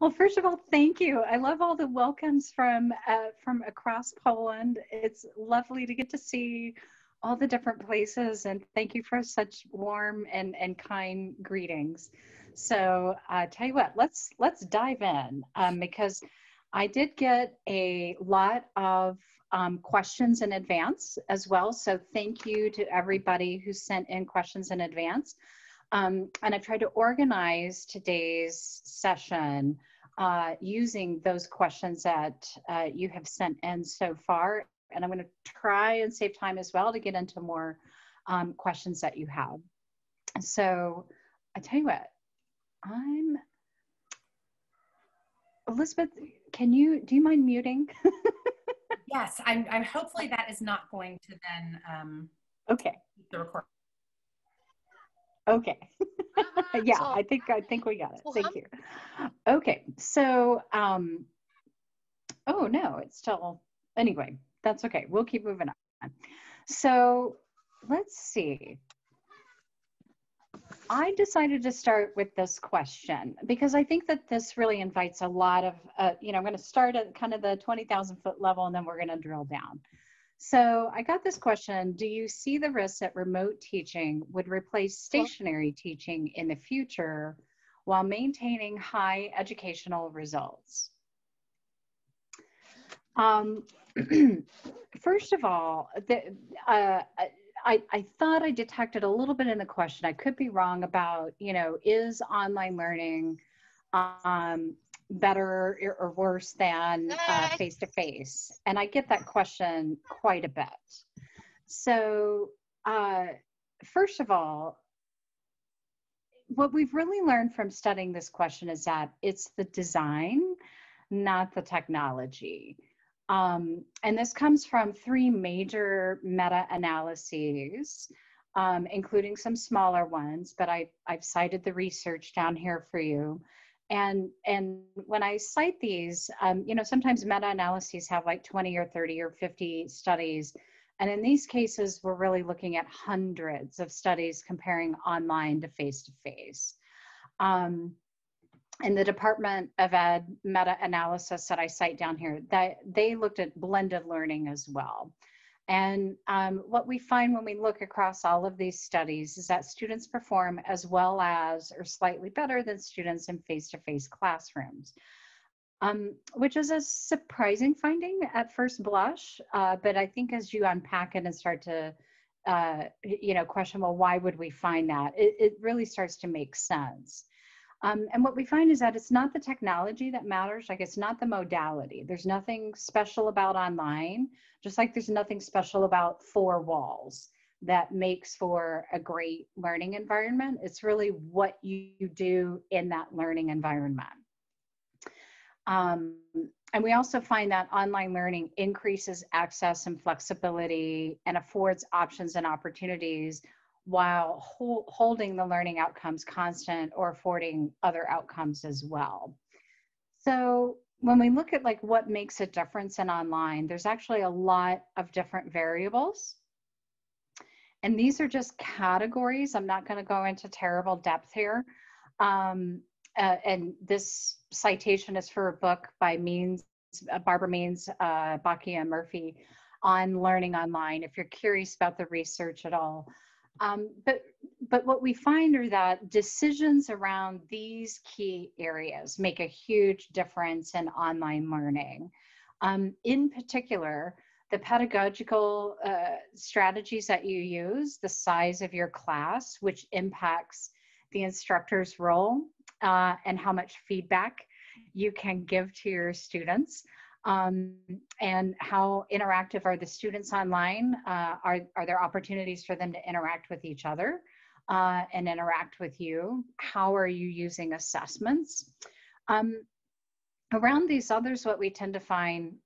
Well, first of all, thank you. I love all the welcomes from across Poland. It's lovely to get to see all the different places, and thank you for such warm and kind greetings. So, tell you what, let's dive in because I did get a lot of questions in advance as well. So, thank you to everybody who sent in questions in advance. And I tried to organize today's session using those questions that you have sent in so far. And I'm going to try and save time as well to get into more questions that you have. So I tell you what, Elizabeth, do you mind muting? Yes, I'm hopefully that is not going to then okay. the record. Okay. Yeah, I think we got it. Thank you. Okay, so oh no, it's still, anyway, that's okay. We'll keep moving on. So let's see. I decided to start with this question because I think that this really invites a lot of, I'm going to start at kind of the 20,000 foot level and then we're going to drill down. So I got this question: do you see the risks that remote teaching would replace stationary teaching in the future while maintaining high educational results? First of all, I thought I detected a little bit in the question. I could be wrong about, is online learning better or worse than face-to-face? And I get that question quite a bit. So first of all, what we've really learned from studying this question is that it's the design, not the technology. And this comes from 3 major meta-analyses, including some smaller ones, but I've cited the research down here for you. And when I cite these, sometimes meta-analyses have like 20 or 30 or 50 studies. And in these cases, we're really looking at hundreds of studies comparing online to face-to-face. In the Department of Ed meta-analysis that I cite down here, that they looked at blended learning as well. And what we find when we look across all of these studies is that students perform as well as or slightly better than students in face-to-face classrooms, which is a surprising finding at first blush. But I think as you unpack it and start to, question, well, why would we find that? It really starts to make sense. And what we find is that it's not the technology that matters, like it's not the modality. There's nothing special about online, just like there's nothing special about 4 walls that makes for a great learning environment. It's really what you do in that learning environment. And we also find that online learning increases access and flexibility and affords options and opportunities while holding the learning outcomes constant or affording other outcomes as well. So when we look at like what makes a difference in online, there's actually a lot of different variables. And these are just categories. I'm not going to go into terrible depth here. And this citation is for a book by Barbara Means, Bakia and Murphy on learning online, if you're curious about the research at all. But what we find are that decisions around these key areas make a huge difference in online learning. In particular, the pedagogical strategies that you use, the size of your class, which impacts the instructor's role and how much feedback you can give to your students. And how interactive are the students online? Are there opportunities for them to interact with each other and interact with you? How are you using assessments? Around these others, what we tend to find,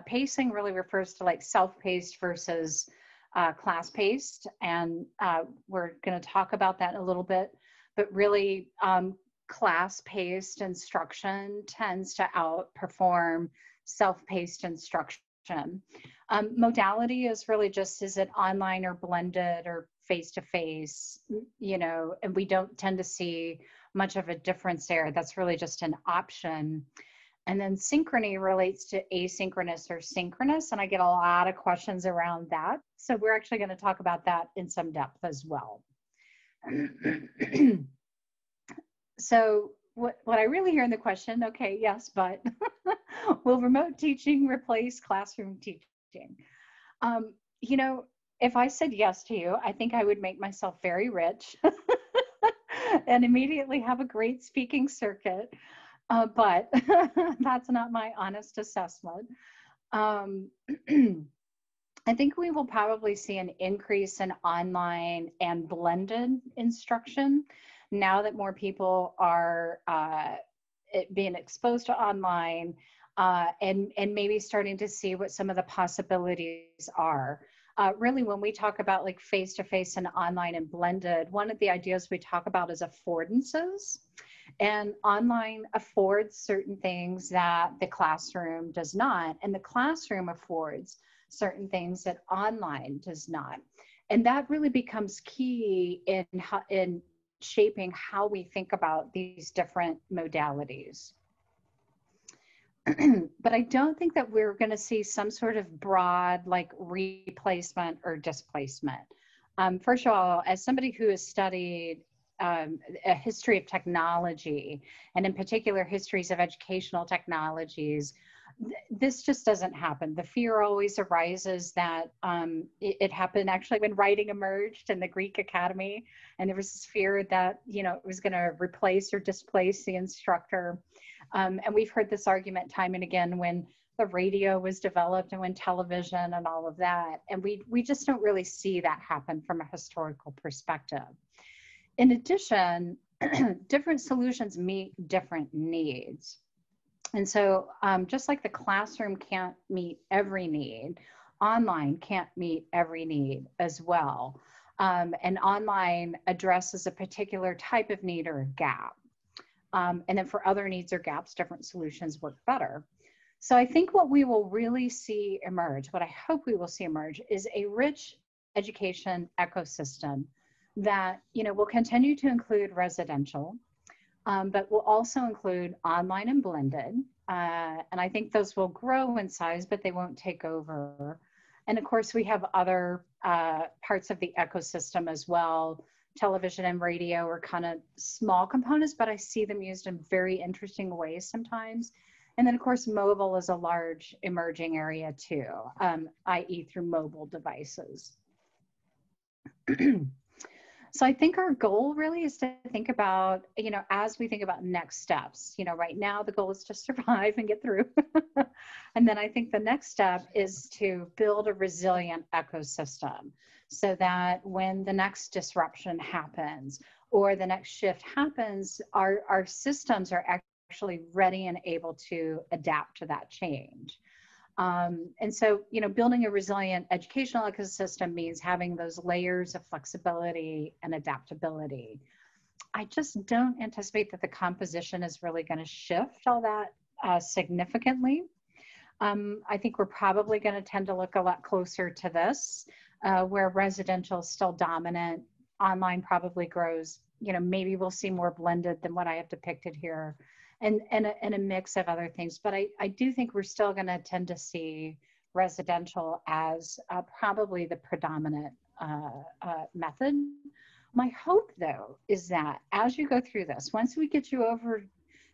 pacing really refers to like self-paced versus class-paced. And we're going to talk about that in a little bit, but really class-paced instruction tends to outperform self-paced instruction. Modality is really just, is it online or blended or face-to-face, and we don't tend to see much of a difference there. That's really just an option. And then synchrony relates to asynchronous or synchronous, and I get a lot of questions around that. So we're actually going to talk about that in some depth as well. So what I really hear in the question, okay, yes, but will remote teaching replace classroom teaching? You know, if I said yes to you, I think I would make myself very rich and immediately have a great speaking circuit. But that's not my honest assessment. I think we will probably see an increase in online and blended instruction now that more people are being exposed to online and maybe starting to see what some of the possibilities are. Really, when we talk about like face-to-face and online and blended, one of the ideas we talk about is affordances. And online affords certain things that the classroom does not, and the classroom affords certain things that online does not. And that really becomes key in shaping how we think about these different modalities. But I don't think that we're going to see some sort of broad like replacement or displacement. First of all, as somebody who has studied a history of technology, and in particular histories of educational technologies, this just doesn't happen. The fear always arises that it happened actually when writing emerged in the Greek Academy, and there was this fear that, you know, it was going to replace or displace the instructor. And we've heard this argument time and again when the radio was developed and when television and all of that. And we just don't really see that happen from a historical perspective. In addition, different solutions meet different needs. And so just like the classroom can't meet every need, online can't meet every need as well. And online addresses a particular type of need or a gap. And then for other needs or gaps, different solutions work better. So I think what we will really see emerge, what I hope we will see emerge, is a rich education ecosystem that, you know, will continue to include residential, but will also include online and blended. And I think those will grow in size, but they won't take over. And of course, we have other parts of the ecosystem as well. Television and radio are kind of small components, but I see them used in very interesting ways sometimes. And then of course, mobile is a large emerging area too, i.e. through mobile devices. So I think our goal really is to think about, you know, as we think about next steps, you know, right now the goal is to survive and get through. And then I think the next step is to build a resilient ecosystem so that when the next disruption happens or the next shift happens, our systems are actually ready and able to adapt to that change. And so, you know, building a resilient educational ecosystem means having those layers of flexibility and adaptability. I just don't anticipate that the composition is really going to shift all that significantly. I think we're probably going to tend to look a lot closer to this, where residential is still dominant. Online probably grows, you know, maybe we'll see more blended than what I have depicted here. And a mix of other things. But I do think we're still going to tend to see residential as probably the predominant method. My hope, though, is that as you go through this, once we get you over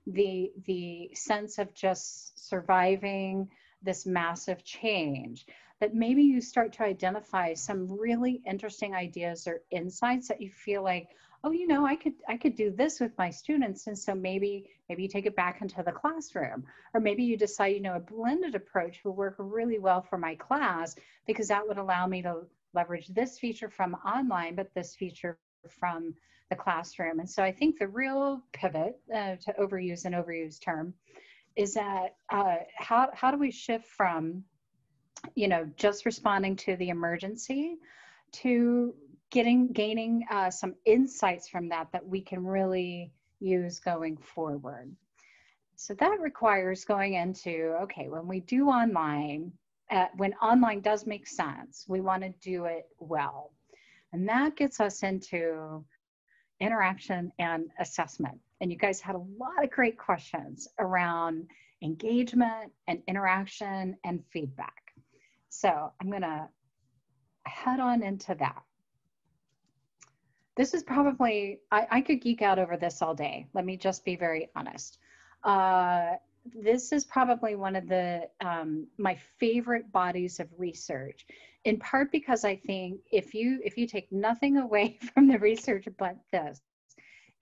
the sense of just surviving this massive change, that maybe you start to identify some really interesting ideas or insights that you feel like, oh, you know, I could do this with my students. And so maybe you take it back into the classroom, or maybe you decide, you know, a blended approach will work really well for my class because that would allow me to leverage this feature from online, but this feature from the classroom. And so I think the real pivot, to overuse an overused term, is that how do we shift from, you know, just responding to the emergency to gaining some insights from that we can really use going forward. So that requires going into, okay, when we do online, when online does make sense, we want to do it well. And that gets us into interaction and assessment. and you guys had a lot of great questions around engagement and interaction and feedback. So I'm going to head on into that. This is probably, I could geek out over this all day. Let me just be very honest. This is probably one of the my favorite bodies of research, in part because I think if you take nothing away from the research but this,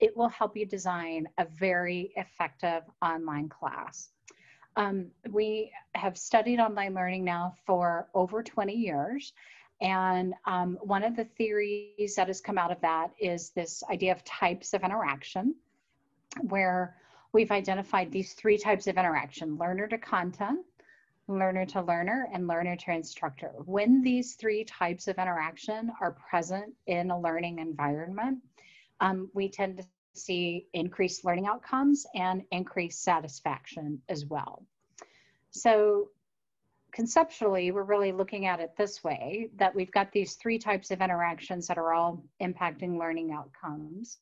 it will help you design a very effective online class. We have studied online learning now for over 20 years. And one of the theories that has come out of that is this idea of types of interaction, where we've identified these 3 types of interaction: learner to content, learner to learner, and learner to instructor. When these 3 types of interaction are present in a learning environment, we tend to see increased learning outcomes and increased satisfaction as well. So conceptually, we're really looking at it this way, that we've got these 3 types of interactions that are all impacting learning outcomes.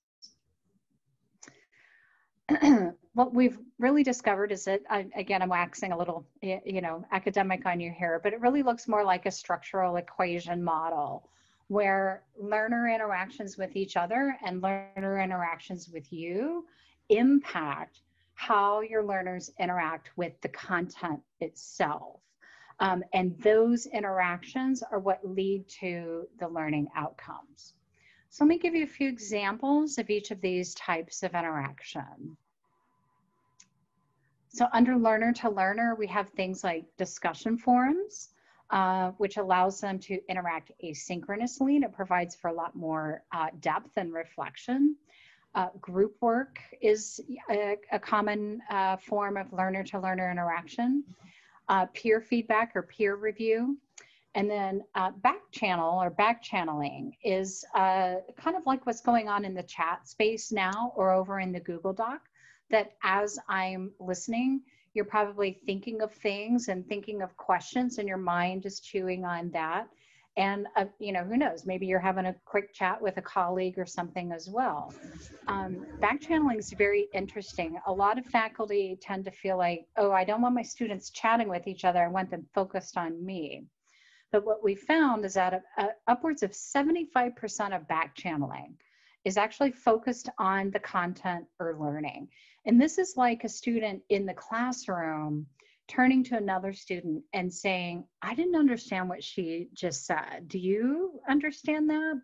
What we've really discovered is that, again, I'm waxing a little, academic on you here, but it really looks more like a structural equation model, where learner interactions with each other and learner interactions with you impact how your learners interact with the content itself. And those interactions are what lead to the learning outcomes. So let me give you a few examples of each of these types of interaction. So under learner to learner, we have things like discussion forums, which allows them to interact asynchronously, and it provides for a lot more depth and reflection. Group work is a common form of learner to learner interaction. Peer feedback or peer review. And then back channel or back channeling is kind of like what's going on in the chat space now or over in the Google Doc, that as I'm listening, you're probably thinking of things and thinking of questions, and your mind is chewing on that. And, who knows, maybe you're having a quick chat with a colleague or something as well. Back channeling is very interesting. A lot of faculty tend to feel like, oh, I don't want my students chatting with each other. I want them focused on me. But what we found is that upwards of 75% of back channeling is actually focused on the content or learning. And this is like a student in the classroom turning to another student and saying, I didn't understand what she just said. Do you understand that?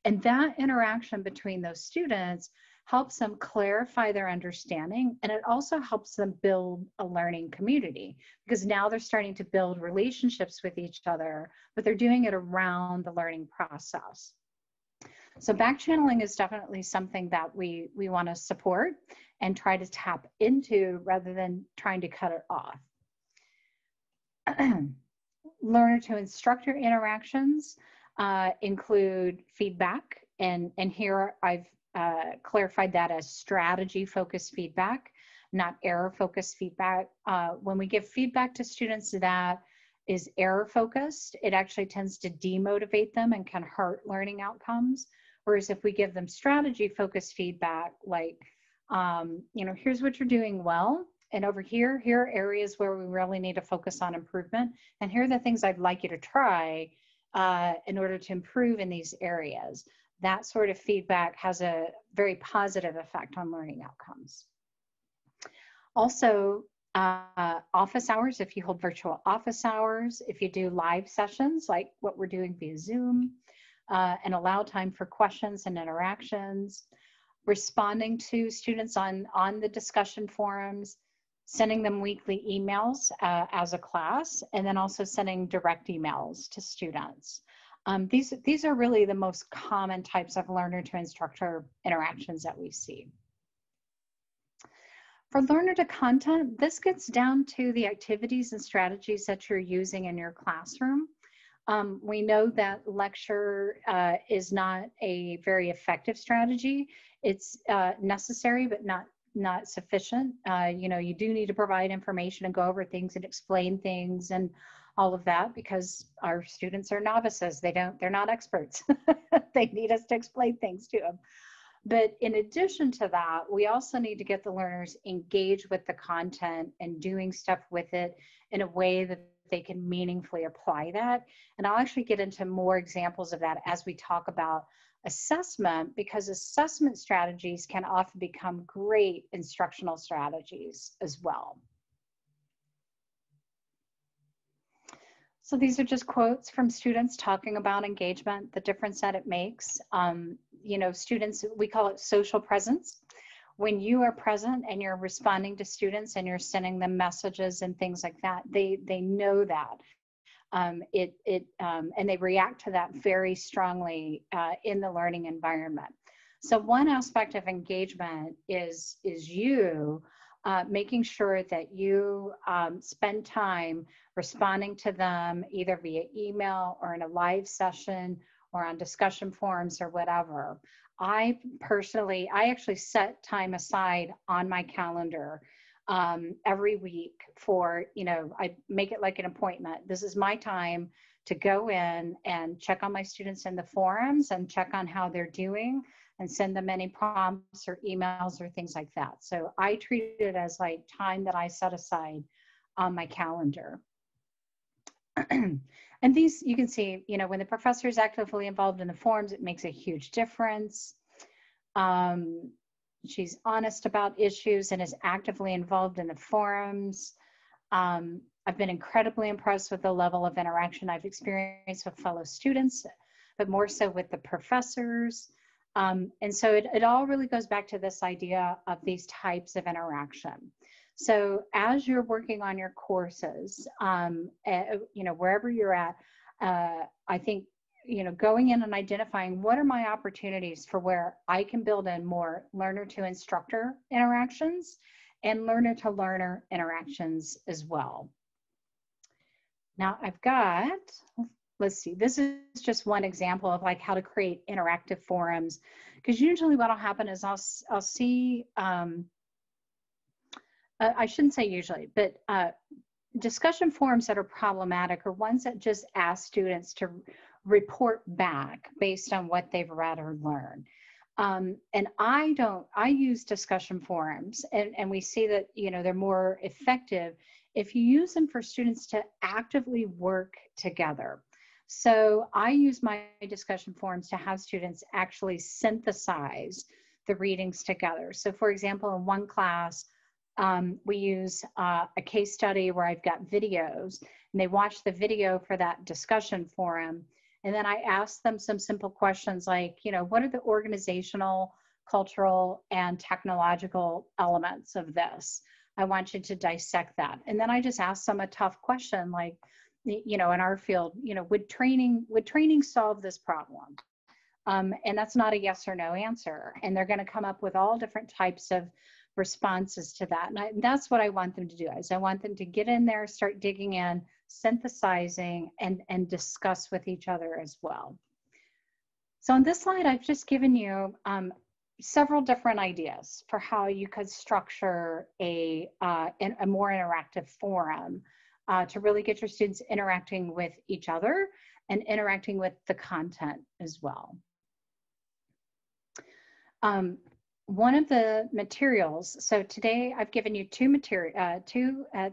And that interaction between those students helps them clarify their understanding, and it also helps them build a learning community, because now they're starting to build relationships with each other, but they're doing it around the learning process. So back channeling is definitely something that we want to support and try to tap into rather than trying to cut it off. Learner to instructor interactions include feedback, and here I've clarified that as strategy-focused feedback, not error-focused feedback. When we give feedback to students that is error-focused, it actually tends to demotivate them and can hurt learning outcomes. Whereas if we give them strategy-focused feedback, like, here's what you're doing well, and over here are areas where we really need to focus on improvement, and here are the things I'd like you to try in order to improve in these areas. That sort of feedback has a very positive effect on learning outcomes. Also, office hours, if you hold virtual office hours, if you do live sessions like what we're doing via Zoom, and allow time for questions and interactions, responding to students on the discussion forums, sending them weekly emails as a class, and then also sending direct emails to students. These are really the most common types of learner to instructor interactions that we see. For learner to content, this gets down to the activities and strategies that you're using in your classroom. We know that lecture is not a very effective strategy. It's necessary, but not sufficient. You do need to provide information and go over things and explain things and all of that, because our students are novices. They're not experts. They need us to explain things to them. But in addition to that, we also need to get the learners engaged with the content and doing stuff with it in a way that they can meaningfully apply that. And I'll actually get into more examples of that as we talk about assessment, because assessment strategies can often become great instructional strategies as well. So these are just quotes from students talking about engagement, the difference that it makes. You know, students, we call it social presence. When you are present and you're responding to students and you're sending them messages and things like that, they know that. And they react to that very strongly in the learning environment. So one aspect of engagement is you making sure that you spend time responding to them either via email or in a live session or on discussion forums or whatever. I actually set time aside on my calendar every week for, you know, I make it like an appointment. This is my time to go in and check on my students in the forums and check on how they're doing and send them any prompts or emails or things like that. So I treat it as like time that I set aside on my calendar. And these, you can see, you know, when the professor is actively involved in the forums, it makes a huge difference. She's honest about issues and is actively involved in the forums. I've been incredibly impressed with the level of interaction I've experienced with fellow students, but more so with the professors. And so it all really goes back to this idea of these types of interaction. So as you're working on your courses, you know, wherever you're at, I think, you know, going in and identifying what are my opportunities for where I can build in more learner to instructor interactions and learner to learner interactions as well. Now I've got, let's see, this is just one example of like how to create interactive forums, because usually what'll happen is I'll see, I shouldn't say usually, but discussion forums that are problematic are ones that just ask students to report back based on what they've read or learned. And I use discussion forums, and we see that, you know, they're more effective if you use them for students to actively work together. So I use my discussion forums to have students actually synthesize the readings together. So for example, in one class, we use a case study where I've got videos, and they watch the video for that discussion forum. And then I ask them some simple questions like, you know, what are the organizational, cultural, and technological elements of this? I want you to dissect that. And then I just ask them a tough question like, you know, in our field, you know, would training solve this problem? And that's not a yes or no answer. And they're going to come up with all different types of responses to that. And that's what I want them to do, is I want them to get in there, start digging in, synthesizing, and discuss with each other as well. So on this slide, I've just given you several different ideas for how you could structure a more interactive forum to really get your students interacting with each other and interacting with the content as well. One of the materials, so today I've given you two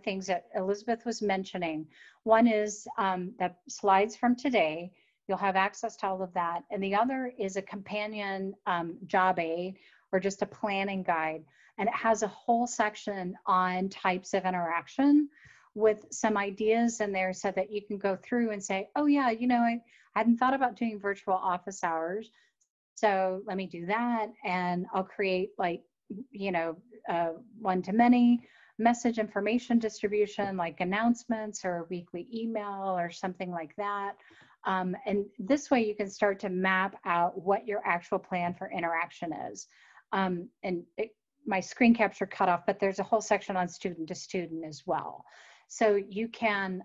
things that Elizabeth was mentioning. One is the slides from today. You'll have access to all of that. And the other is a companion job aid or just a planning guide. And it has a whole section on types of interaction with some ideas in there so that you can go through and say, oh yeah, you know, I hadn't thought about doing virtual office hours. So let me do that, and I'll create like, you know, one-to-many message information distribution, like announcements or a weekly email or something like that. And this way you can start to map out what your actual plan for interaction is. My screen capture cut off, but there's a whole section on student to student as well. So you can,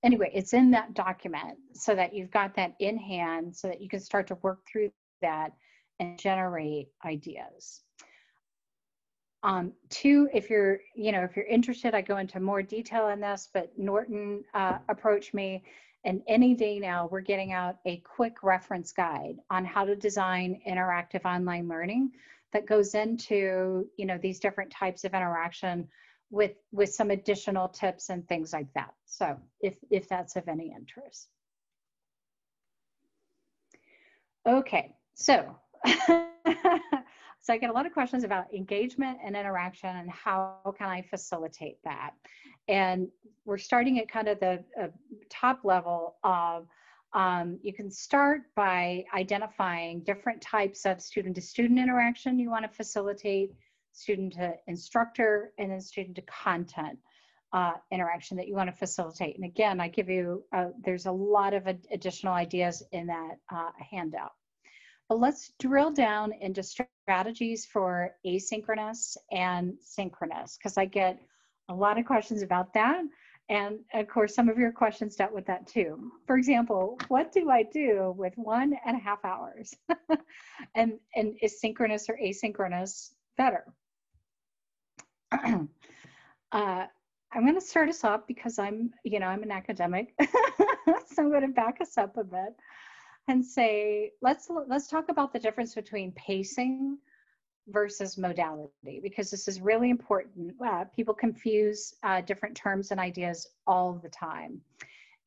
anyway, it's in that document so that you've got that in hand so that you can start to work through that and generate ideas. Two, if you're interested, I go into more detail in this, but Norton approached me And any day now, we're getting out a quick reference guide on how to design interactive online learning that goes into, you know, these different types of interaction with some additional tips and things like that. So if that's of any interest. Okay, so so I get a lot of questions about engagement and interaction and how can I facilitate that. And we're starting at kind of the top level of, you can start by identifying different types of student-to-student interaction you want to facilitate, student-to-instructor, and then student-to-content interaction that you want to facilitate. And again, I give you, there's a lot of additional ideas in that handout. But let's drill down into strategies for asynchronous and synchronous, because I get a lot of questions about that. And of course, some of your questions dealt with that too. For example, what do I do with 1.5 hours? and is synchronous or asynchronous better? I'm going to start us off because I'm an academic. So I'm going to back us up a bit and say, let's talk about the difference between pacing versus modality, because this is really important. People confuse different terms and ideas all the time.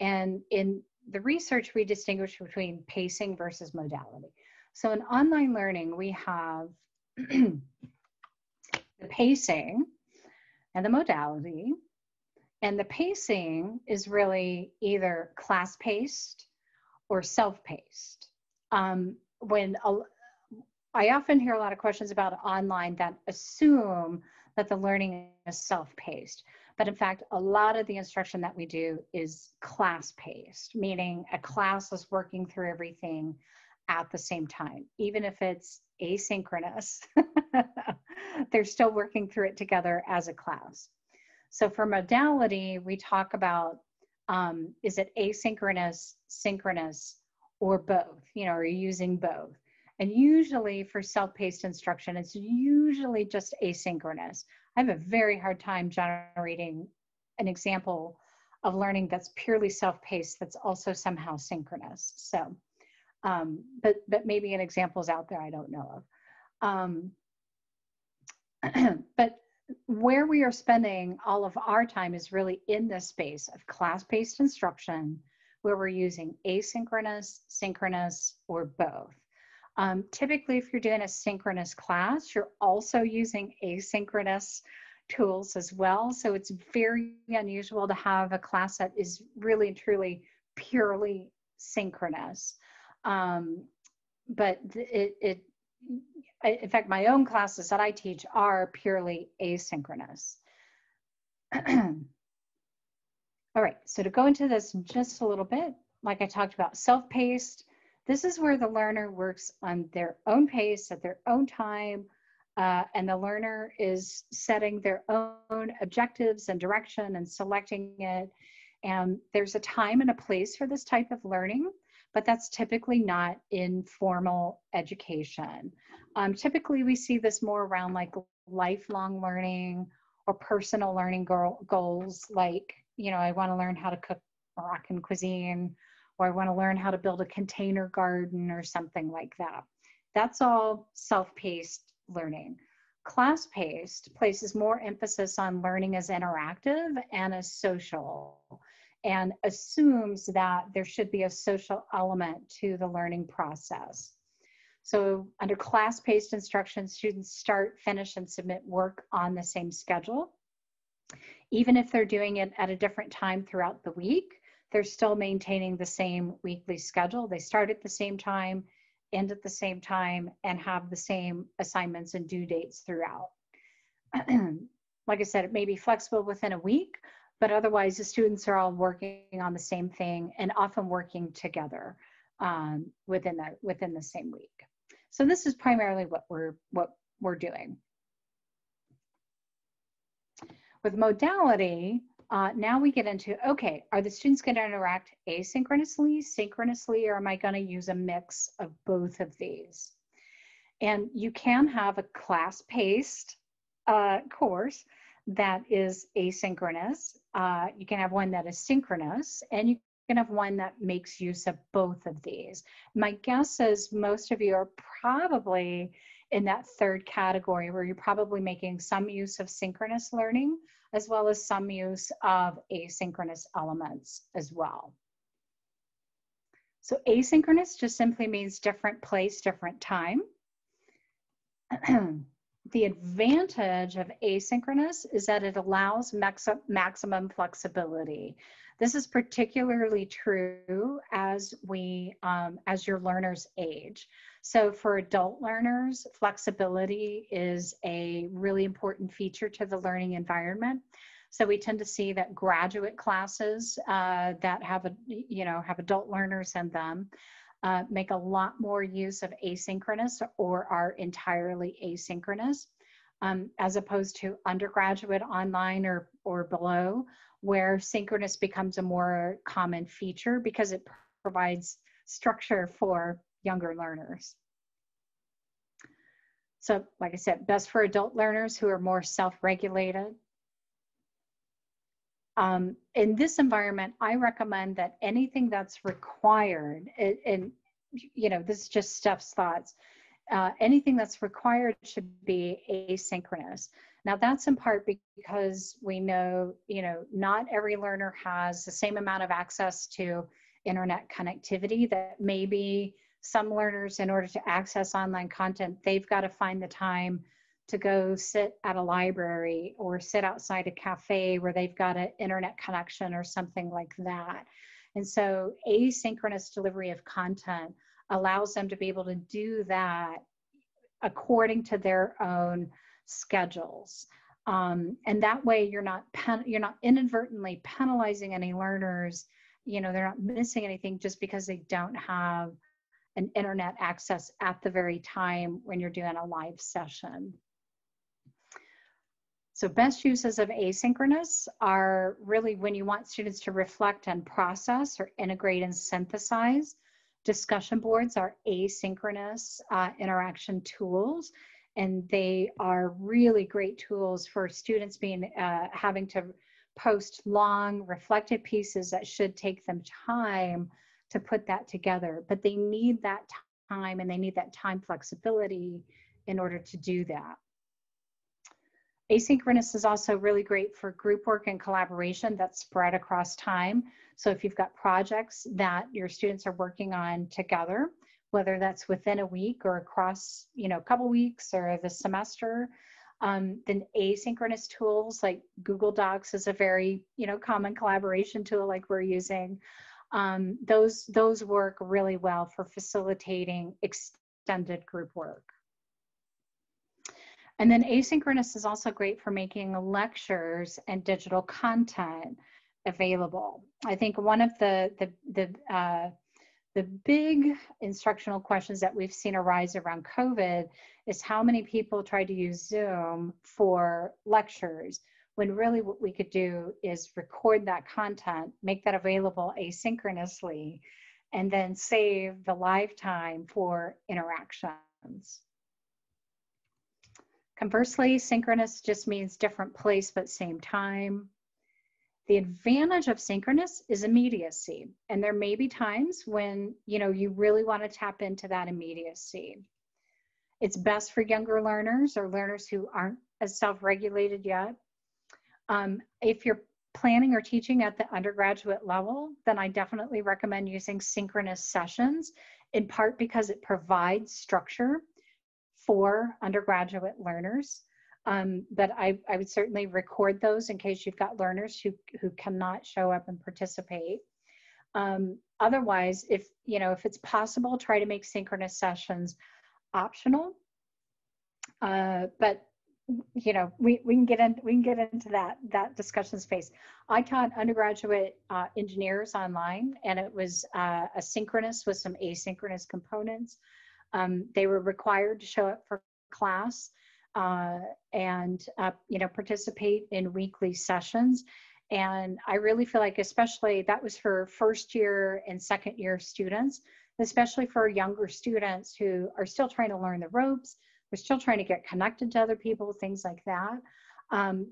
And in the research, we distinguish between pacing versus modality. So in online learning, we have the pacing and the modality. And the pacing is really either class-paced or self-paced. I often hear a lot of questions about online that assume that the learning is self-paced. But in fact, a lot of the instruction that we do is class-paced, meaning a class is working through everything at the same time. Even if it's asynchronous, they're still working through it together as a class. So for modality, we talk about, is it asynchronous, synchronous, or both? You know, are you using both? And usually for self-paced instruction, it's usually just asynchronous. I have a very hard time generating an example of learning that's purely self-paced that's also somehow synchronous. So, but maybe an example's out there I don't know of. But where we are spending all of our time is really in this space of class-paced instruction, where we're using asynchronous, synchronous, or both. Typically, if you're doing a synchronous class, you're also using asynchronous tools as well. So it's very unusual to have a class that is really and truly purely synchronous. But in fact, my own classes that I teach are purely asynchronous. All right, so to go into this just a little bit, like I talked about, self-paced, this is where the learner works on their own pace at their own time, and the learner is setting their own objectives and direction and selecting it. And there's a time and a place for this type of learning, but that's typically not in formal education. Typically, we see this more around like lifelong learning or personal learning goals, like, you know, I want to learn how to cook Moroccan cuisine, or I want to learn how to build a container garden or something like that. That's all self-paced learning. Class-paced places more emphasis on learning as interactive and as social, and assumes that there should be a social element to the learning process. So under class-paced instruction, students start, finish, and submit work on the same schedule. Even if they're doing it at a different time throughout the week, they're still maintaining the same weekly schedule. They start at the same time, end at the same time, and have the same assignments and due dates throughout. Like I said, it may be flexible within a week, but otherwise the students are all working on the same thing and often working together within the same week. So this is primarily what we're doing. With modality, now we get into, okay, are the students going to interact asynchronously, synchronously, or am I going to use a mix of both of these? And you can have a class-paced course that is asynchronous. You can have one that is synchronous, and you can have one that makes use of both of these. My guess is most of you are probably in that third category where you're probably making some use of synchronous learning as well as some use of asynchronous elements as well. So asynchronous just simply means different place, different time. The advantage of asynchronous is that it allows maximum flexibility. This is particularly true as your learners age. So for adult learners, flexibility is a really important feature to the learning environment. So we tend to see that graduate classes that have adult learners in them make a lot more use of asynchronous or are entirely asynchronous, as opposed to undergraduate online or below, where synchronous becomes a more common feature because it provides structure for younger learners. So like I said, best for adult learners who are more self-regulated. In this environment, I recommend that anything that's required, and this is just Steph's thoughts, anything that's required should be asynchronous. Now that's in part because we know, not every learner has the same amount of access to internet connectivity, that maybe some learners, in order to access online content, they've got to find the time to go sit at a library or sit outside a cafe where they've got an internet connection or something like that. And so asynchronous delivery of content allows them to be able to do that according to their own schedules. And that way you're not inadvertently penalizing any learners. They're not missing anything just because they don't have an internet access at the very time when you're doing a live session. So best uses of asynchronous are really when you want students to reflect and process or integrate and synthesize. Discussion boards are asynchronous interaction tools, and they are really great tools for students having to post long reflective pieces that should take them time to put that together, but they need that time and they need that time flexibility in order to do that. Asynchronous is also really great for group work and collaboration that's spread across time. So if you've got projects that your students are working on together, whether that's within a week or across, a couple weeks or the semester, then asynchronous tools like Google Docs is a very, common collaboration tool like we're using. Those work really well for facilitating extended group work. And then asynchronous is also great for making lectures and digital content available. I think one of the big instructional questions that we've seen arise around COVID is how many people try to use Zoom for lectures, when really what we could do is record that content, make that available asynchronously, and then save the live time for interactions. Conversely, synchronous just means different place but same time. The advantage of synchronous is immediacy, and there may be times when you really want to tap into that immediacy. It's best for younger learners or learners who aren't as self-regulated yet. If you're planning or teaching at the undergraduate level, then I definitely recommend using synchronous sessions, in part because it provides structure for undergraduate learners. But I would certainly record those in case you've got learners who cannot show up and participate. Otherwise, if it's possible, try to make synchronous sessions optional. But we can get into that discussion space. I taught undergraduate engineers online, and it was asynchronous with some asynchronous components. They were required to show up for class and participate in weekly sessions. And I really feel like, especially that was for first year and second year students, especially for younger students who are still trying to learn the ropes, they're still trying to get connected to other people, things like that.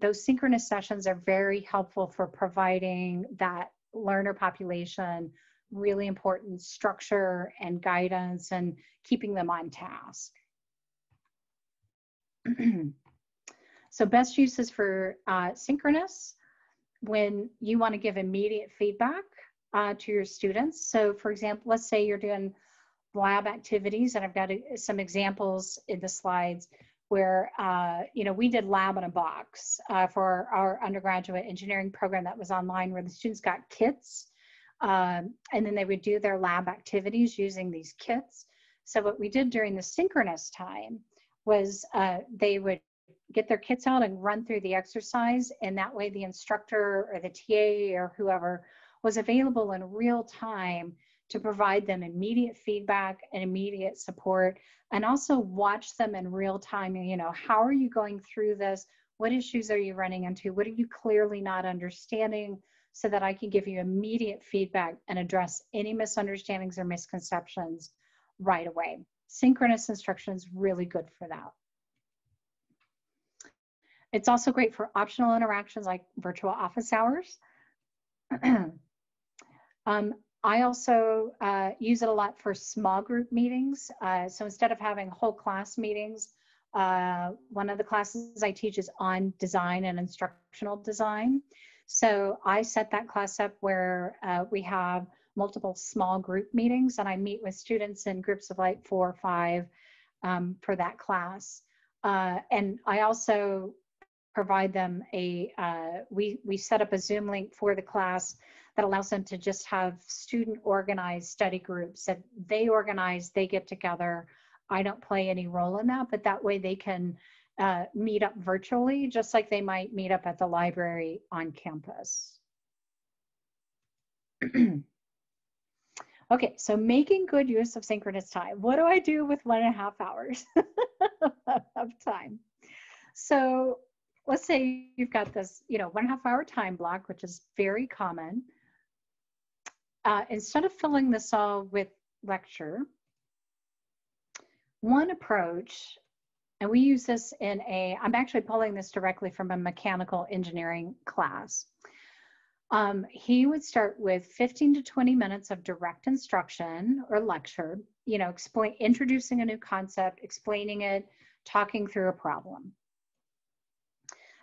Those synchronous sessions are very helpful for providing that learner population, really important structure and guidance and keeping them on task. So best uses for synchronous, when you want to give immediate feedback to your students. So for example, let's say you're doing lab activities, and I've got some examples in the slides where, you know, we did lab in a box for our undergraduate engineering program that was online, where the students got kits, and then they would do their lab activities using these kits. So what we did during the synchronous time was they would get their kits out and run through the exercise, and that way the instructor or the TA or whoever was available in real time to provide them immediate feedback and immediate support, and also watch them in real time. You know, how are you going through this? What issues are you running into? What are you clearly not understanding, so that I can give you immediate feedback and address any misunderstandings or misconceptions right away. Synchronous instruction is really good for that. It's also great for optional interactions like virtual office hours. I also use it a lot for small group meetings. So instead of having whole class meetings, one of the classes I teach is on design and instructional design. So I set that class up where we have multiple small group meetings, and I meet with students in groups of like 4 or 5 for that class. And I also provide them we set up a Zoom link for the class that allows them to just have student organized study groups that they organize, they get together. I don't play any role in that, but that way they can meet up virtually, just like they might meet up at the library on campus. Okay, so making good use of synchronous time. What do I do with 1.5 hours of time? So let's say you've got this, 1.5 hour time block, which is very common. Instead of filling this all with lecture, one approach, and we use this in I'm actually pulling this directly from a mechanical engineering class. He would start with 15 to 20 minutes of direct instruction or lecture, introducing a new concept, explaining it, talking through a problem.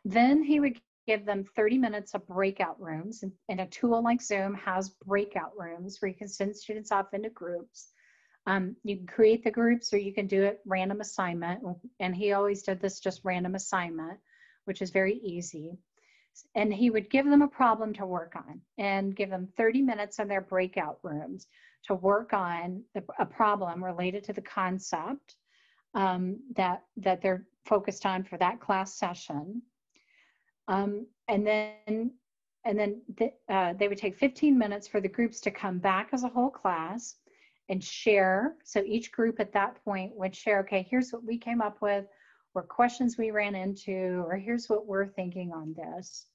Then he would give them 30 minutes of breakout rooms, and a tool like Zoom has breakout rooms where you can send students off into groups. You can create the groups, or you can do it random assignment, and he always did this just random assignment, which is very easy. And he would give them a problem to work on and give them 30 minutes in their breakout rooms to work on a problem related to the concept that they're focused on for that class session. And then they would take 15 minutes for the groups to come back as a whole class and share. So each group at that point would share, okay, here's what we came up with, or questions we ran into, or here's what we're thinking on this.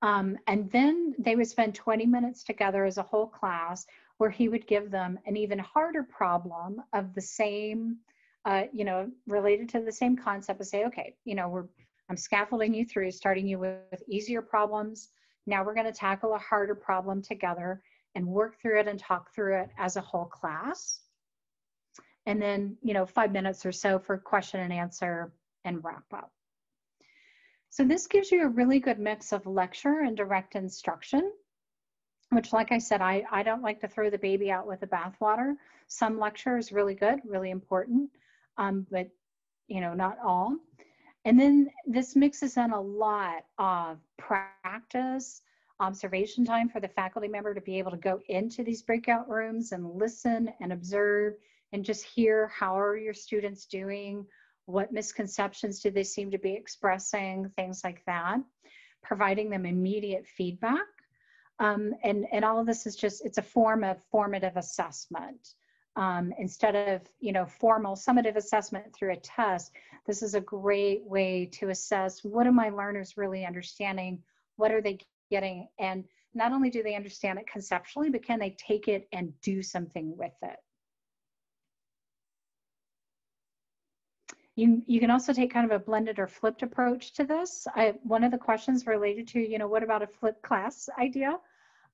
And then they would spend 20 minutes together as a whole class, where he would give them an even harder problem of the same, related to the same concept, and say, okay, I'm scaffolding you through, starting you with easier problems. Now we're going to tackle a harder problem together and work through it and talk through it as a whole class. And then, 5 minutes or so for question and answer and wrap up. So this gives you a really good mix of lecture and direct instruction, which, like I said, I don't like to throw the baby out with the bathwater. Some lecture is really good, really important, but, not all. And then this mixes in a lot of practice, observation time for the faculty member to be able to go into these breakout rooms and listen and observe and just hear, how are your students doing? What misconceptions do they seem to be expressing? Things like that. Providing them immediate feedback. And all of this is just, it's a form of formative assessment. Instead of, formal summative assessment through a test, this is a great way to assess, what are my learners really understanding? What are they getting? And not only do they understand it conceptually, but can they take it and do something with it? You can also take kind of a blended or flipped approach to this. One of the questions related to, what about a flipped class idea?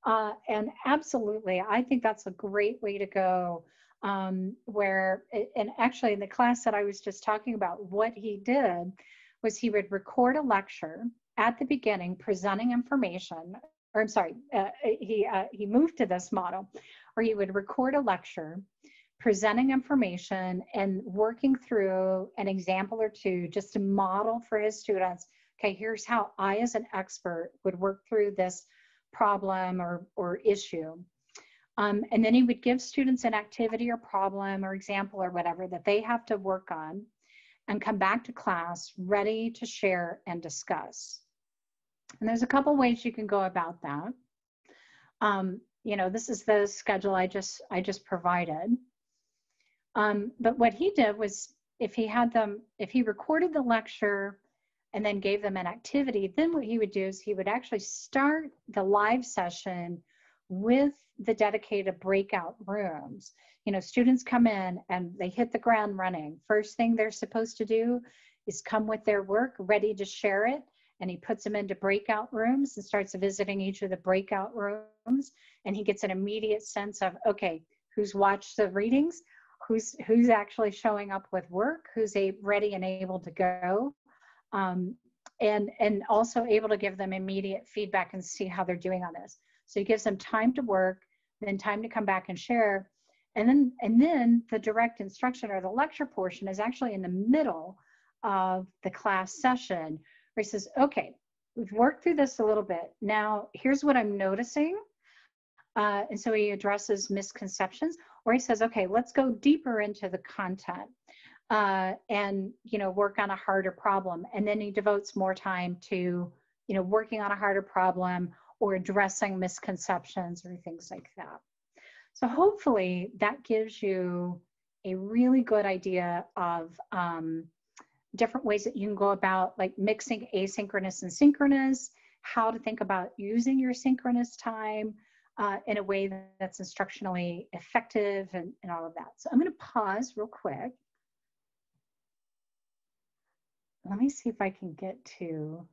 And absolutely, I think that's a great way to go. And actually in the class that I was just talking about, what he did was he would record a lecture at the beginning, presenting information, or I'm sorry, he moved to this model where he would record a lecture, presenting information and working through an example or two just to model for his students, okay, here's how I as an expert would work through this problem or issue. And then he would give students an activity or problem or example or whatever that they have to work on and come back to class ready to share and discuss. And there's a couple ways you can go about that. This is the schedule I just provided. But what he did was if he recorded the lecture and then gave them an activity, then what he would do is he would actually start the live session with the dedicated breakout rooms. Students come in and they hit the ground running. First thing they're supposed to do is come with their work ready to share it. And he puts them into breakout rooms and starts visiting each of the breakout rooms. And he gets an immediate sense of, okay, who's watched the readings, who's actually showing up with work, who's ready and able to go. And also able to give them immediate feedback and see how they're doing on this. So he gives them time to work, then time to come back and share. And then the direct instruction or the lecture portion is actually in the middle of the class session where he says, okay, we've worked through this a little bit. Now, here's what I'm noticing. And so he addresses misconceptions, or he says, okay, let's go deeper into the content and, work on a harder problem. And then he devotes more time to, working on a harder problem or addressing misconceptions or things like that. So hopefully that gives you a really good idea of different ways that you can go about like mixing asynchronous and synchronous, how to think about using your synchronous time in a way that's instructionally effective and all of that. So I'm going to pause real quick. Let me see if I can get to,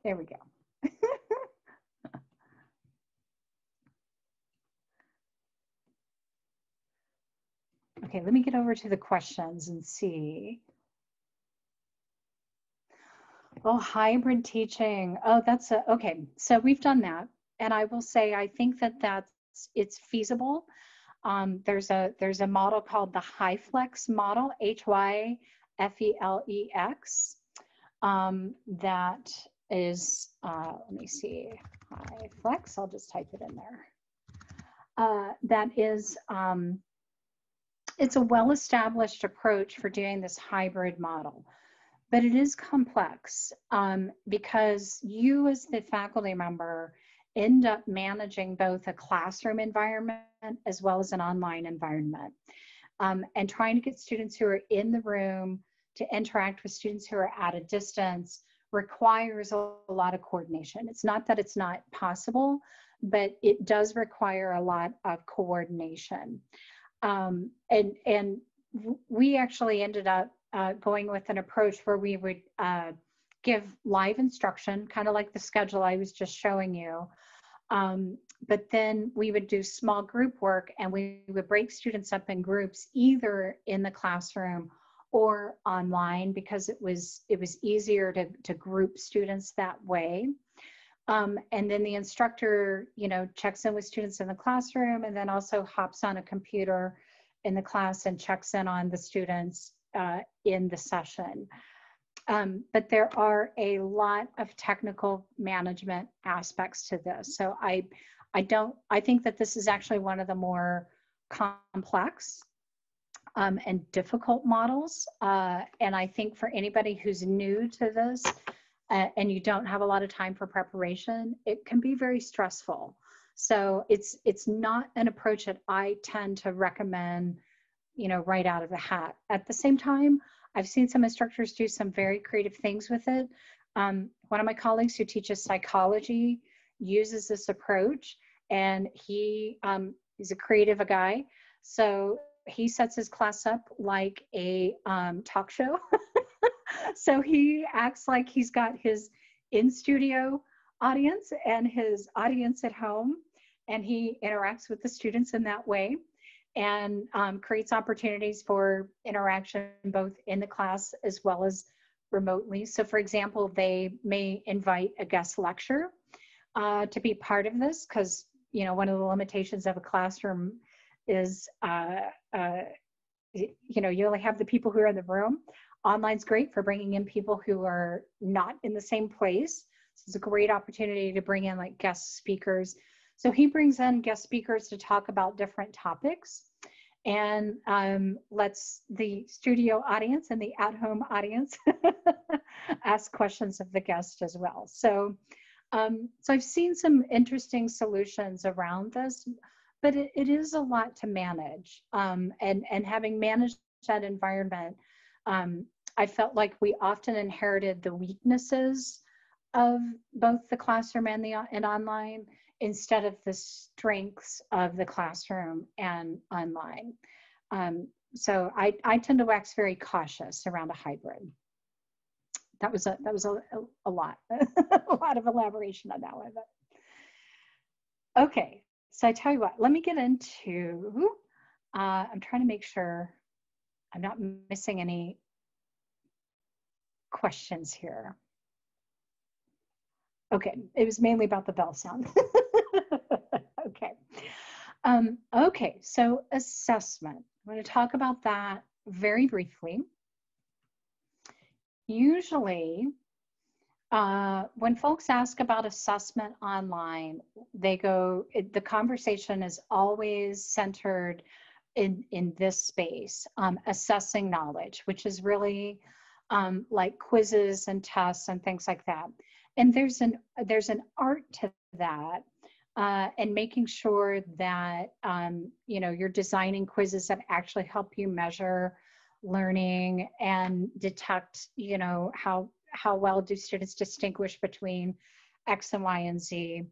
there we go. Okay, let me get over to the questions and see. Oh, hybrid teaching. Oh, okay. So we've done that. And I will say, I think it's feasible. There's a model called the HyFlex model, HyFlex. That is, let me see, HyFlex. I'll just type it in there. That is, it's a well-established approach for doing this hybrid model, but it is complex because you as the faculty member end up managing both a classroom environment as well as an online environment and trying to get students who are in the room to interact with students who are at a distance requires a lot of coordination. It's not that it's not possible, but it does require a lot of coordination. And we actually ended up going with an approach where we would give live instruction, kind of like the schedule I was just showing you. But then we would do small group work and we would break students up in groups, either in the classroom or online, because it was easier to group students that way. And then the instructor, checks in with students in the classroom and then also hops on a computer in the class and checks in on the students in the session. But there are a lot of technical management aspects to this. So I think that this is actually one of the more complex and difficult models. And I think for anybody who's new to this, and you don't have a lot of time for preparation, it can be very stressful. So it's not an approach that I tend to recommend, right out of the hat. At the same time, I've seen some instructors do some very creative things with it. One of my colleagues who teaches psychology uses this approach, and he's a creative guy. So he sets his class up like a talk show. So he acts like he's got his in-studio audience and his audience at home, and he interacts with the students in that way, and creates opportunities for interaction both in the class as well as remotely. So for example, they may invite a guest lecturer to be part of this, because one of the limitations of a classroom is you only have the people who are in the room. Online's great for bringing in people who are not in the same place. So it's a great opportunity to bring in like guest speakers. So he brings in guest speakers to talk about different topics, and lets the studio audience and the at-home audience ask questions of the guest as well. So, so I've seen some interesting solutions around this, but it is a lot to manage. And having managed that environment, I felt like we often inherited the weaknesses of both the classroom and online, instead of the strengths of the classroom and online. So I tend to wax very cautious around a hybrid. That was a lot, a lot of elaboration on that one. But. Okay, so I tell you what, let me get into, I'm trying to make sure I'm not missing any questions here. Okay, it was mainly about the bell sound. Okay. Okay, so assessment. I'm going to talk about that very briefly. Usually, when folks ask about assessment online, the conversation is always centered in this space, assessing knowledge, which is really like quizzes and tests and things like that. And there's an art to that, and making sure that you're designing quizzes that actually help you measure learning and detect how well do students distinguish between X and Y and Z.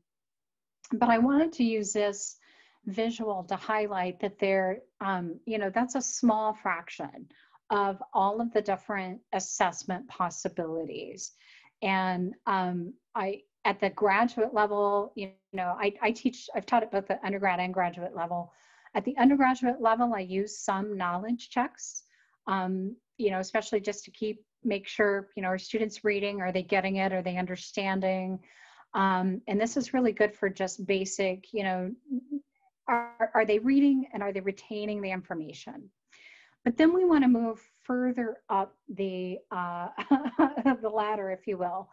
But I wanted to use this visual to highlight that that's a small fraction of all of the different assessment possibilities. And at the graduate level, I've taught at both the undergrad and graduate level. At the undergraduate level, I use some knowledge checks, especially just to make sure, are students reading? Are they getting it? Are they understanding? And this is really good for just basic, are they reading and are they retaining the information? But then we want to move further up the the ladder, if you will,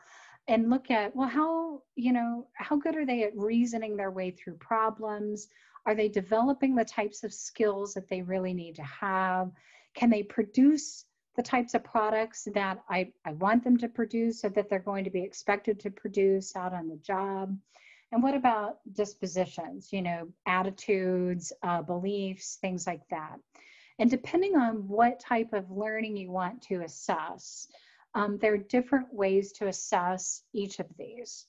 and look at, well, how good are they at reasoning their way through problems? Are they developing the types of skills that they really need to have? Can they produce the types of products that I want them to produce, or that they're going to be expected to produce out on the job? And what about dispositions, attitudes, beliefs, things like that? And depending on what type of learning you want to assess, there are different ways to assess each of these.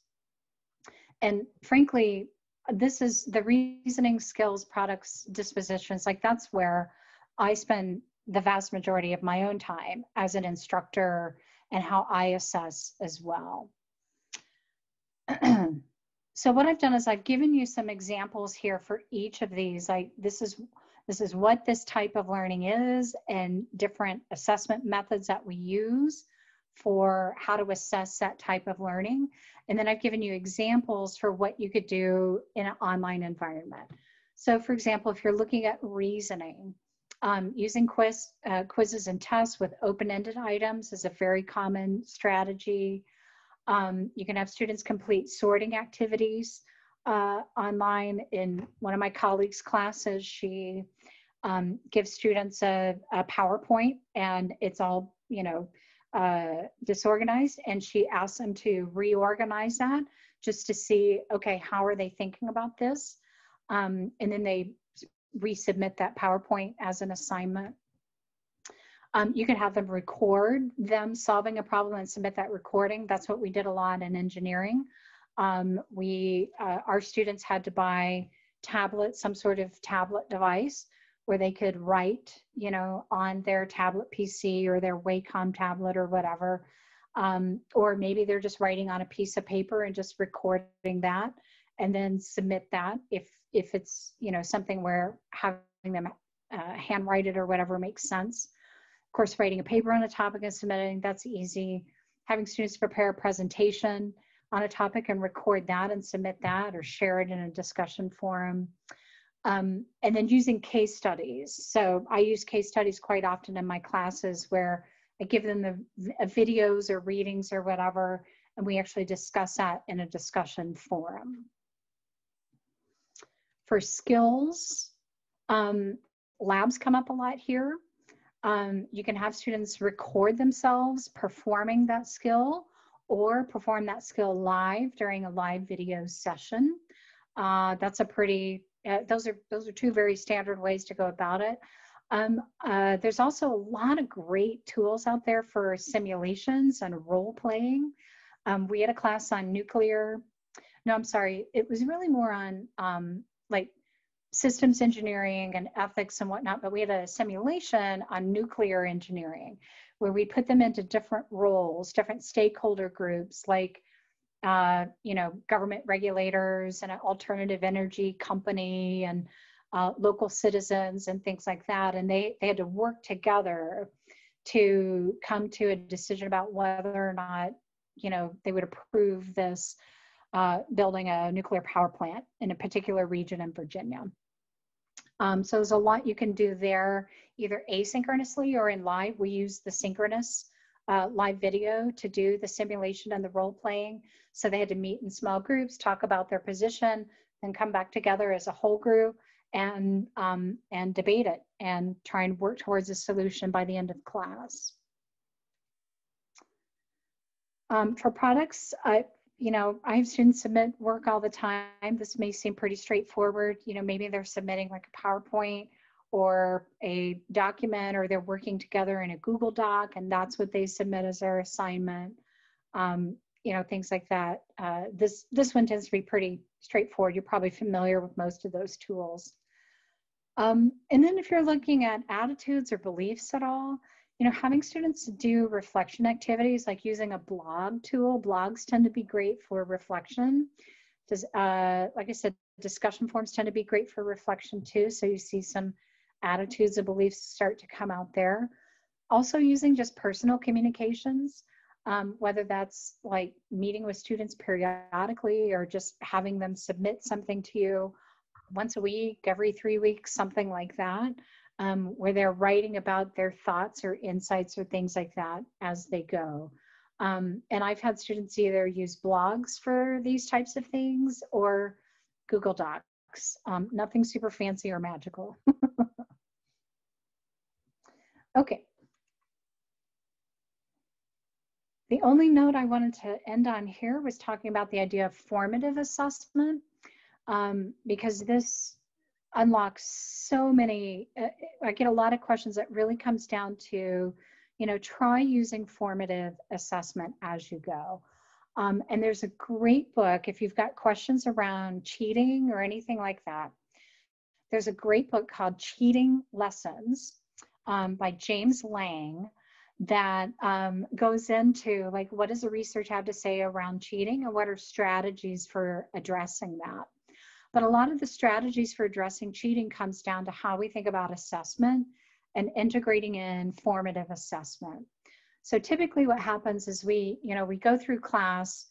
And frankly, this is the reasoning, skills, products, dispositions, like that's where I spend the vast majority of my own time as an instructor, and how I assess as well. So what I've done is I've given you some examples here for each of these. This is what this type of learning is, and different assessment methods that we use for how to assess that type of learning. And then I've given you examples for what you could do in an online environment. So for example, if you're looking at reasoning, using quizzes and tests with open-ended items is a very common strategy. You can have students complete sorting activities online. In one of my colleagues' classes, she gives students a PowerPoint, and it's all disorganized, and she asks them to reorganize that just to see, okay, how are they thinking about this? And then they resubmit that PowerPoint as an assignment. You can have them record them solving a problem and submit that recording. That's what we did a lot in engineering. Our students had to buy tablets, some sort of tablet device, where they could write, you know, on their tablet PC or their Wacom tablet or whatever. Or maybe they're just writing on a piece of paper and just recording that and then submit that if it's, you know, something where having them handwrite it or whatever makes sense. Of course, writing a paper on a topic and submitting, that's easy. Having students prepare a presentation on a topic and record that and submit that or share it in a discussion forum. And then using case studies. So I use case studies quite often in my classes where I give them the videos or readings or whatever, and we actually discuss that in a discussion forum. For skills, labs come up a lot here. You can have students record themselves performing that skill or perform that skill live during a live video session. That's a pretty, those are two very standard ways to go about it. There's also a lot of great tools out there for simulations and role playing. We had a class on nuclear, no, I'm sorry, it was really more on like systems engineering and ethics and whatnot, but we had a simulation on nuclear engineering where we put them into different roles, different stakeholder groups, like, you know, government regulators and an alternative energy company and local citizens and things like that. And they had to work together to come to a decision about whether or not, you know, they would approve this building a nuclear power plant in a particular region in Virginia. So there's a lot you can do there, either asynchronously or in live. We use the synchronous live video to do the simulation and the role playing. So they had to meet in small groups, talk about their position, then come back together as a whole group and debate it and try and work towards a solution by the end of class. For products, you know, I have students submit work all the time. This may seem pretty straightforward. You know, maybe they're submitting like a PowerPoint or a document, or they're working together in a Google Doc, and that's what they submit as their assignment. You know, things like that. This one tends to be pretty straightforward. You're probably familiar with most of those tools. And then if you're looking at attitudes or beliefs at all, you know, having students do reflection activities like using a blog tool. Blogs tend to be great for reflection. Like I said, discussion forums tend to be great for reflection too. So you see some attitudes and beliefs start to come out there. Also using just personal communications, whether that's like meeting with students periodically or just having them submit something to you once a week, every 3 weeks, something like that. Where they're writing about their thoughts or insights or things like that as they go. And I've had students either use blogs for these types of things or Google Docs. Nothing super fancy or magical. Okay. The only note I wanted to end on here was talking about the idea of formative assessment, because this unlocks so many, I get a lot of questions that really comes down to, you know, try using formative assessment as you go. And there's a great book, if you've got questions around cheating or anything like that, there's a great book called Cheating Lessons by James Lang that goes into like, what does the research have to say around cheating and what are strategies for addressing that? But a lot of the strategies for addressing cheating comes down to how we think about assessment and integrating in formative assessment. So typically what happens is we go through class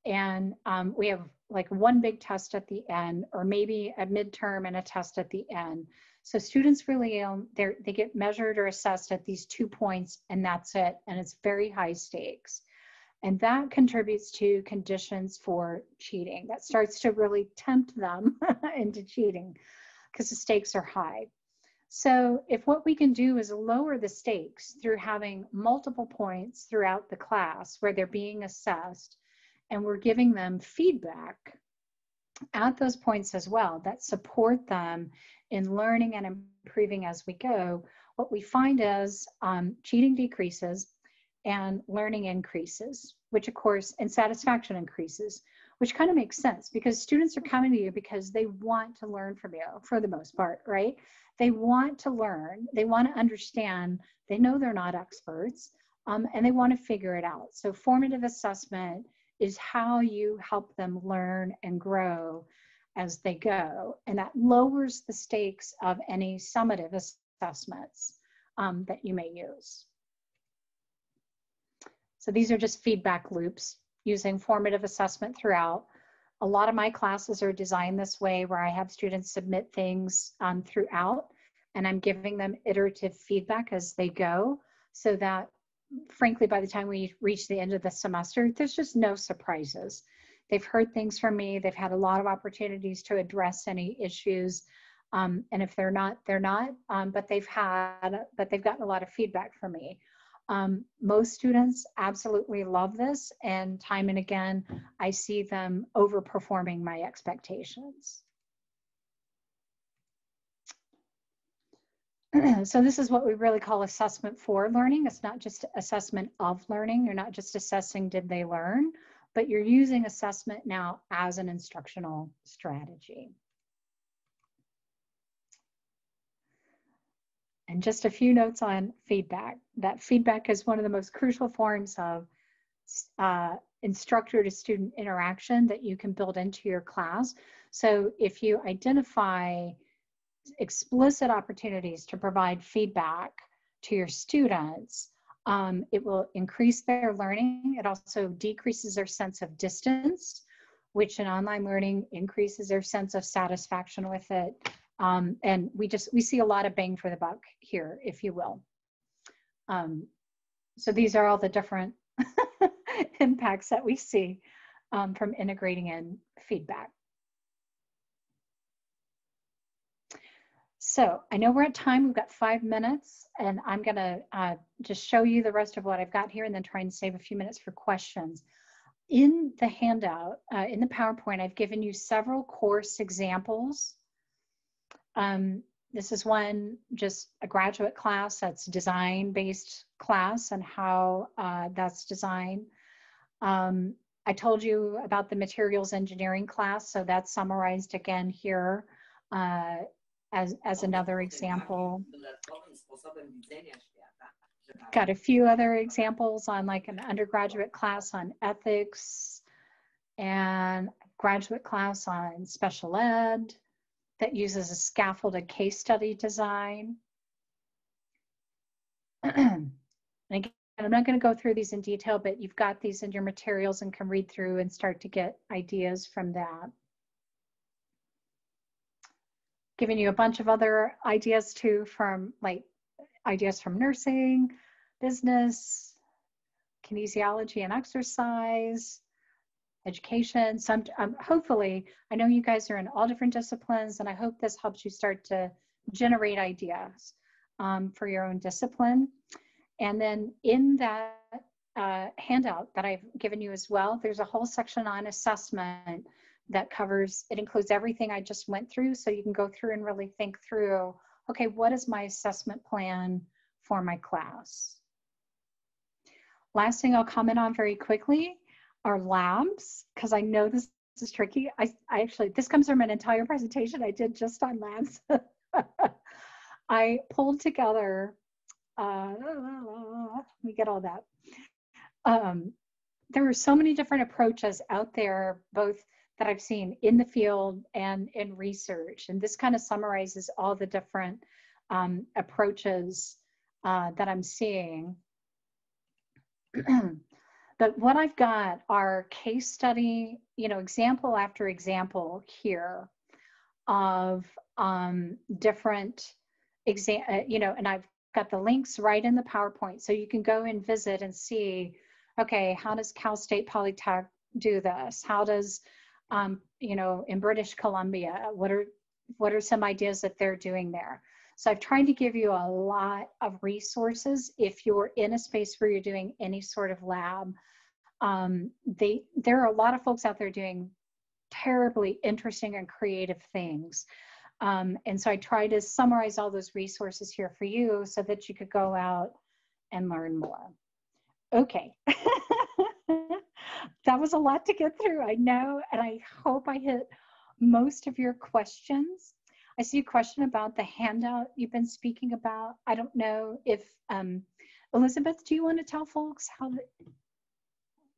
and we have like one big test at the end, or maybe a midterm and a test at the end. So students really, they get measured or assessed at these 2 points and that's it. And it's very high stakes. And that contributes to conditions for cheating. That starts to really tempt them into cheating because the stakes are high. So if what we can do is lower the stakes through having multiple points throughout the class where they're being assessed and we're giving them feedback at those points as well that support them in learning and improving as we go, what we find is cheating decreases and learning increases, which of course, and satisfaction increases, which kind of makes sense because students are coming to you because they want to learn from you for the most part, right? They want to learn, they want to understand, they know they're not experts, and they want to figure it out. So formative assessment is how you help them learn and grow as they go. And that lowers the stakes of any summative assessments that you may use. So these are just feedback loops using formative assessment throughout. A lot of my classes are designed this way where I have students submit things throughout and I'm giving them iterative feedback as they go so that frankly, by the time we reach the end of the semester, there's just no surprises. They've heard things from me. They've had a lot of opportunities to address any issues. And if they're not, they're not, but they've gotten a lot of feedback from me. Most students absolutely love this, and time and again, I see them overperforming my expectations. So this is what we really call assessment for learning. It's not just assessment of learning. You're not just assessing did they learn, but you're using assessment now as an instructional strategy. And just a few notes on feedback. That feedback is one of the most crucial forms of instructor to student interaction that you can build into your class. So if you identify explicit opportunities to provide feedback to your students, it will increase their learning. It also decreases their sense of distance, which in online learning increases their sense of satisfaction with it. And we see a lot of bang for the buck here, if you will. So these are all the different impacts that we see from integrating in feedback. So I know we're at time, we've got 5 minutes, and I'm gonna just show you the rest of what I've got here and then try and save a few minutes for questions. In the handout, in the PowerPoint, I've given you several course examples. This is one, just a graduate class that's design-based class and how that's designed. I told you about the materials engineering class, so that's summarized again here as another example. Got a few other examples on like an undergraduate class on ethics and graduate class on special ed that uses a scaffolded case study design. And again, I'm not going to go through these in detail, but you've got these in your materials and can read through and start to get ideas from that. Giving you a bunch of other ideas too, from like ideas from nursing, business, kinesiology and exercise, education. Some hopefully, I know you guys are in all different disciplines, and I hope this helps you start to generate ideas for your own discipline. And then in that handout that I've given you as well, there's a whole section on assessment that covers, it includes everything I just went through, so you can go through and really think through, okay, what is my assessment plan for my class? Last thing I'll comment on very quickly are labs, because I know this is tricky. I actually, this comes from an entire presentation I did just on labs. I pulled together, let me get all that. There were so many different approaches out there, both that I've seen in the field and in research. And this kind of summarizes all the different approaches that I'm seeing. But what I've got are case study, example after example here of different and I've got the links right in the PowerPoint. So you can go and visit and see, okay, how does Cal State Polytech do this? How does, in British Columbia, what are some ideas that they're doing there? So I've tried to give you a lot of resources if you're in a space where you're doing any sort of lab. There are a lot of folks out there doing terribly interesting and creative things. And so I try to summarize all those resources here for you so that you could go out and learn more. Okay. That was a lot to get through, I know, and I hope I hit most of your questions. I see a question about the handout you've been speaking about. I don't know if, Elizabeth, do you want to tell folks how to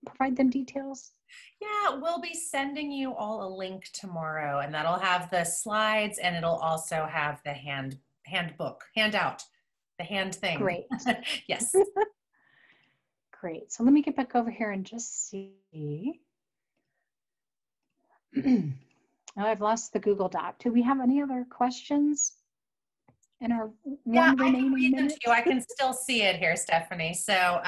provide them details? Yeah, we'll be sending you all a link tomorrow, and that'll have the slides, and it'll also have the handout, the hand thing. Great. Yes. Great. So let me get back over here and just see. Oh, I've lost the Google Doc. Do we have any other questions in our one remaining minute? I can still see it here, Stephanie. So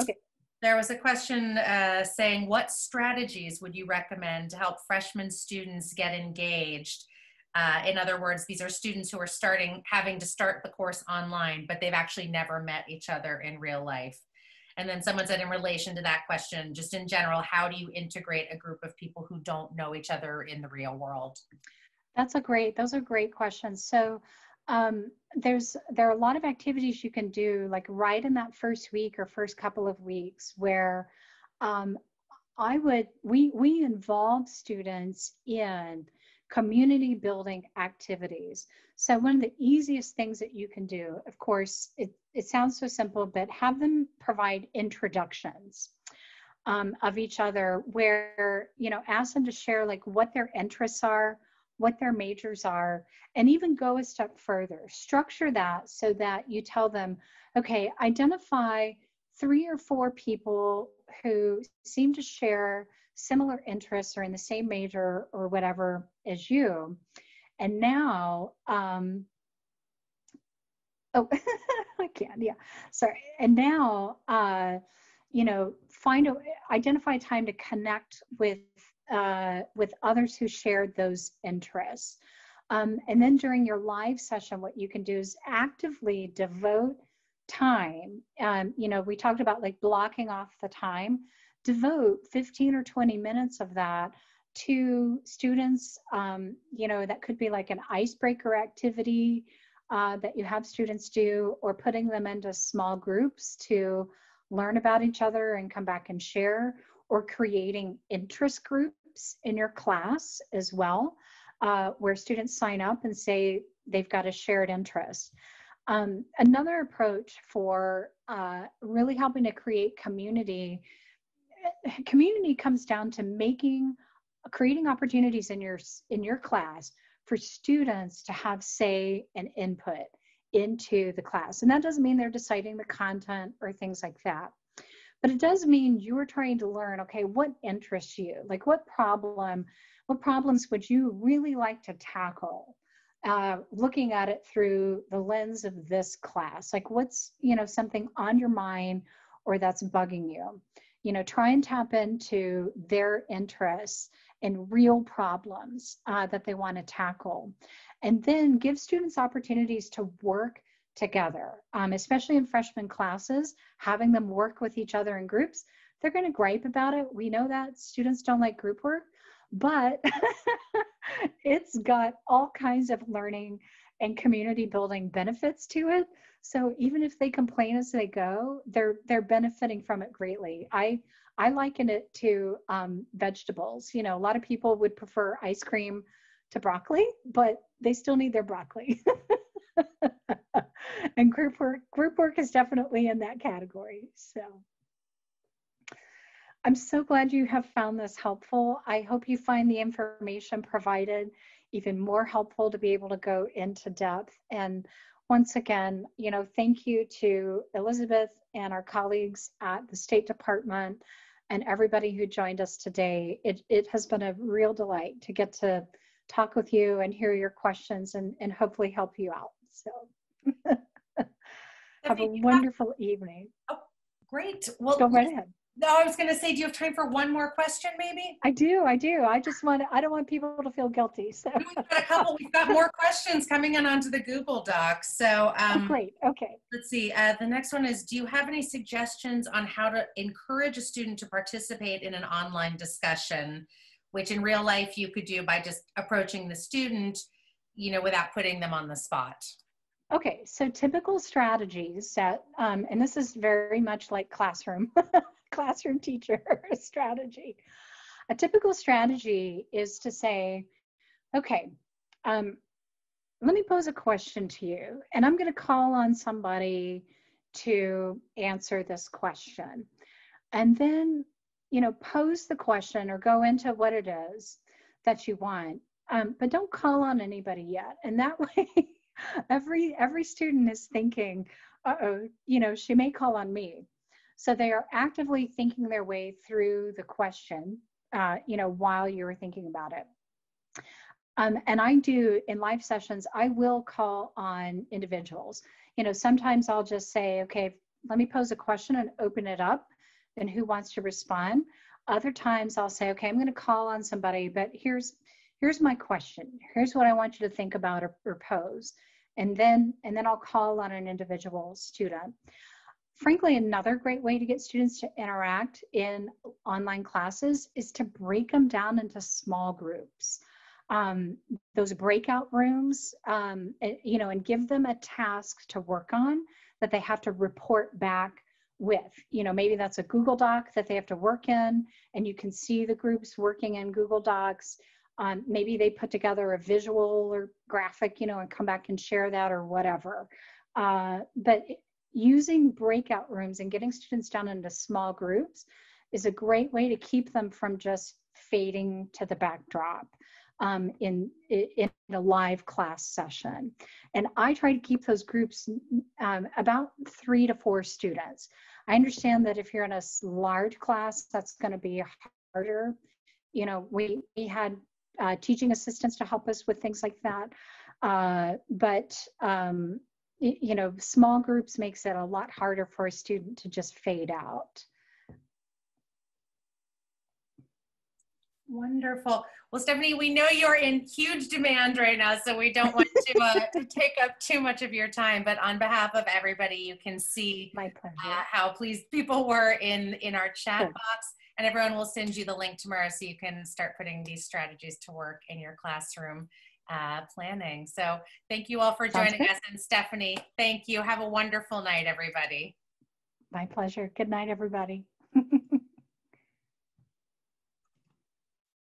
okay. There was a question saying, what strategies would you recommend to help freshman students get engaged? In other words, these are students who are having to start the course online, but they've actually never met each other in real life. And then someone said, in relation to that question, just in general, how do you integrate a group of people who don't know each other in the real world? Those are great questions. So there are a lot of activities you can do, like right in that first week or first couple of weeks, where we involve students in community building activities. So one of the easiest things that you can do, of course, it sounds so simple, but have them provide introductions of each other, where, ask them to share like what their interests are, what their majors are, and even go a step further. Structure that so that you tell them, okay, identify 3 or 4 people who seem to share similar interests or in the same major or whatever as you. And now, I can't, yeah, sorry. And now, identify a time to connect with others who shared those interests. And then during your live session, what you can do is actively devote time. We talked about like blocking off the time. Devote 15 or 20 minutes of that to students. That could be like an icebreaker activity that you have students do, or putting them into small groups to learn about each other and come back and share, or creating interest groups in your class as well, where students sign up and say they've got a shared interest. Another approach for really helping to create community comes down to creating opportunities in your class for students to have say and input into the class. And that doesn't mean they're deciding the content or things like that. But it does mean you're trying to learn, okay, what interests you? Like what problems would you really like to tackle? Looking at it through the lens of this class, like what's, something on your mind or that's bugging you. Try and tap into their interests and real problems that they want to tackle. And then give students opportunities to work together, especially in freshman classes, having them work with each other in groups. They're going to gripe about it. We know that students don't like group work, but it's got all kinds of learning and community building benefits to it. So even if they complain as they go, they're benefiting from it greatly. I liken it to vegetables. A lot of people would prefer ice cream to broccoli, but they still need their broccoli. And group work is definitely in that category. So I'm so glad you have found this helpful. I hope you find the information provided even more helpful to be able to go into depth. And once again, thank you to Elizabeth and our colleagues at the State Department and everybody who joined us today. It has been a real delight to get to talk with you and hear your questions and hopefully help you out. So have a wonderful evening. Oh, great. Well, go right ahead. No, I was going to say, do you have time for one more question, maybe? I do. I don't want people to feel guilty. So we've got more questions coming in onto the Google Doc. So great. Okay. Let's see. The next one is, do you have any suggestions on how to encourage a student to participate in an online discussion, which in real life you could do by just approaching the student, without putting them on the spot? Okay, so typical strategies that, and this is very much like classroom classroom teacher strategy. A typical strategy is to say, okay, let me pose a question to you, and I'm going to call on somebody to answer this question. And then, you know, pose the question or go into what it is that you want, but don't call on anybody yet. And that way, every student is thinking, uh-oh, you know, she may call on me. So they are actively thinking their way through the question, you know, while you're thinking about it. And I do, in live sessions, I will call on individuals. You know, sometimes I'll just say, okay, let me pose a question and open it up, and who wants to respond. Other times I'll say, okay, I'm going to call on somebody, but here's my question. Here's what I want you to think about or pose. And then I'll call on an individual student. Frankly, another great way to get students to interact in online classes is to break them down into small groups. Those breakout rooms, you know, and give them a task to work on that they have to report back with. You know, maybe that's a Google Doc that they have to work in, and you can see the groups working in Google Docs. Maybe they put together a visual or graphic, you know, and come back and share that or whatever. But using breakout rooms and getting students down into small groups is a great way to keep them from just fading to the backdrop in a live class session. And I try to keep those groups about 3 to 4 students. I understand that if you're in a large class, that's going to be harder. You know, we had teaching assistants to help us with things like that. You know, small groups makes it a lot harder for a student to just fade out. Wonderful. Well, Stephanie, we know you're in huge demand right now, so we don't want to take up too much of your time. But on behalf of everybody, you can see how pleased people were in our chat box. And everyone will send you the link tomorrow so you can start putting these strategies to work in your classroom planning. So thank you all for joining us. And Stephanie, thank you. Have a wonderful night, everybody. My pleasure. Good night, everybody.